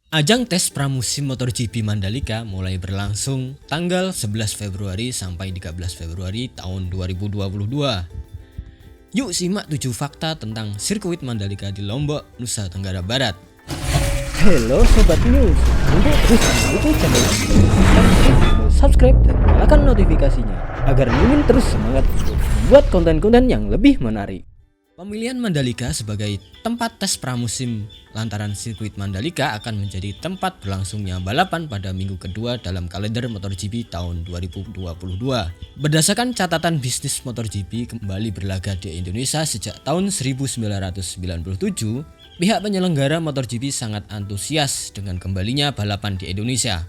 Ajang tes pramusim MotoGP Mandalika mulai berlangsung tanggal 11 Februari sampai 13 Februari tahun 2022. Yuk simak 7 fakta tentang sirkuit Mandalika di Lombok, Nusa Tenggara Barat. Halo Sobat News, untuk terus mendukung channel ini, subscribe dan nyalakan notifikasinya agar Mimin terus semangat untuk membuat konten-konten yang lebih menarik. Pemilihan Mandalika sebagai tempat tes pramusim lantaran sirkuit Mandalika akan menjadi tempat berlangsungnya balapan pada minggu kedua dalam kalender MotoGP tahun 2022. Berdasarkan catatan bisnis MotoGP kembali berlaga di Indonesia sejak tahun 1997, pihak penyelenggara MotoGP sangat antusias dengan kembalinya balapan di Indonesia.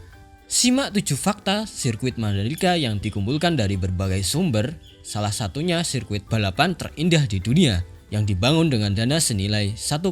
Simak 7 fakta sirkuit Mandalika yang dikumpulkan dari berbagai sumber, salah satunya sirkuit balapan terindah di dunia yang dibangun dengan dana senilai 1,2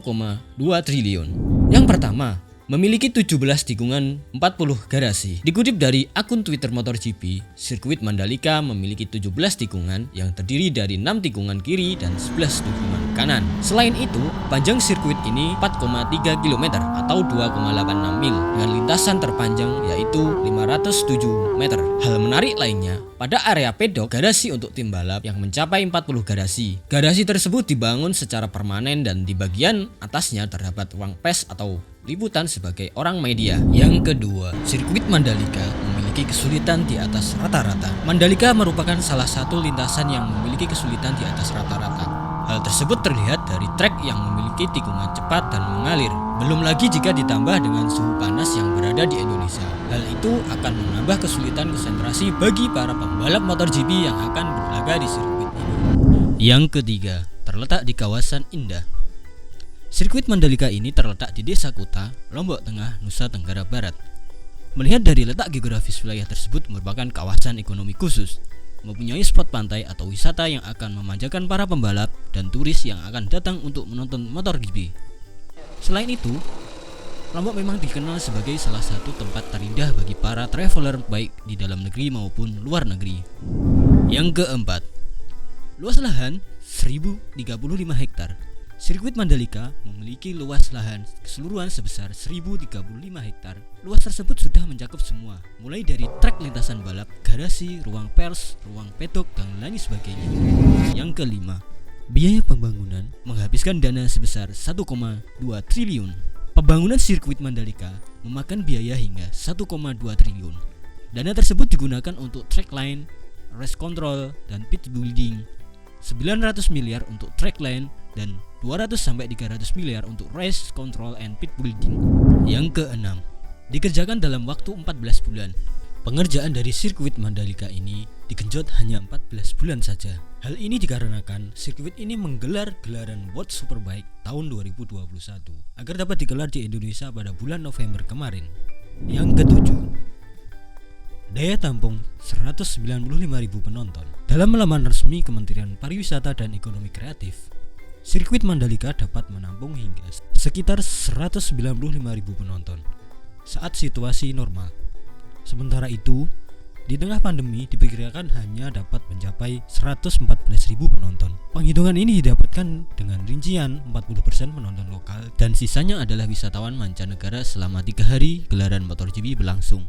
triliun. Yang pertama, memiliki 17 tikungan 40 garasi. Dikutip dari akun Twitter MotoGP, sirkuit Mandalika memiliki 17 tikungan yang terdiri dari 6 tikungan kiri dan 11 tikungan kanan. Selain itu, panjang sirkuit ini 4,3 km atau 2,86 mil dengan lintasan terpanjang yaitu 507 meter. Hal menarik lainnya, pada area pedok garasi untuk tim balap yang mencapai 40 garasi. Garasi tersebut dibangun secara permanen dan di bagian atasnya terdapat ruang pes atau liputan sebagai orang media. Yang kedua, sirkuit Mandalika memiliki kesulitan di atas rata-rata. Mandalika merupakan salah satu lintasan yang memiliki kesulitan di atas rata-rata. Hal tersebut terlihat dari trek yang memiliki tikungan cepat dan mengalir. Belum lagi jika ditambah dengan suhu panas yang berada di Indonesia. Hal itu akan menambah kesulitan konsentrasi bagi para pembalap MotoGP yang akan berlaga di sirkuit ini. Yang ketiga, terletak di kawasan indah. Sirkuit Mandalika ini terletak di Desa Kuta, Lombok Tengah, Nusa Tenggara Barat. Melihat dari letak geografis wilayah tersebut merupakan kawasan ekonomi khusus, mempunyai spot pantai atau wisata yang akan memanjakan para pembalap dan turis yang akan datang untuk menonton MotoGP. Selain itu, Lombok memang dikenal sebagai salah satu tempat terindah bagi para traveler baik di dalam negeri maupun luar negeri. Yang keempat, luas lahan 1035 hektar. Sirkuit Mandalika memiliki luas lahan keseluruhan sebesar 1035 hektar. Luas tersebut sudah mencakup semua, mulai dari trek lintasan balap, garasi, ruang pers, ruang pedok, dan lain sebagainya. Yang kelima, biaya pembangunan menghabiskan dana sebesar 1,2 triliun. Pembangunan sirkuit Mandalika memakan biaya hingga 1,2 triliun. Dana tersebut digunakan untuk track line, race control, dan pit building. 900 miliar untuk track line dan 200-300 miliar untuk race control and pit building. Yang keenam, dikerjakan dalam waktu 14 bulan. Pengerjaan dari sirkuit Mandalika ini digenjot hanya 14 bulan saja. Hal ini dikarenakan sirkuit ini menggelar gelaran World Superbike tahun 2021 agar dapat digelar di Indonesia pada bulan November kemarin. Yang ketujuh, daya tampung 195.000 penonton. Dalam laman resmi Kementerian Pariwisata dan Ekonomi Kreatif, sirkuit Mandalika dapat menampung hingga sekitar 195.000 penonton saat situasi normal. Sementara itu, di tengah pandemi diperkirakan hanya dapat mencapai 114.000 penonton. Penghitungan ini didapatkan dengan rincian 40% penonton lokal dan sisanya adalah wisatawan mancanegara selama 3 hari gelaran MotoGP berlangsung.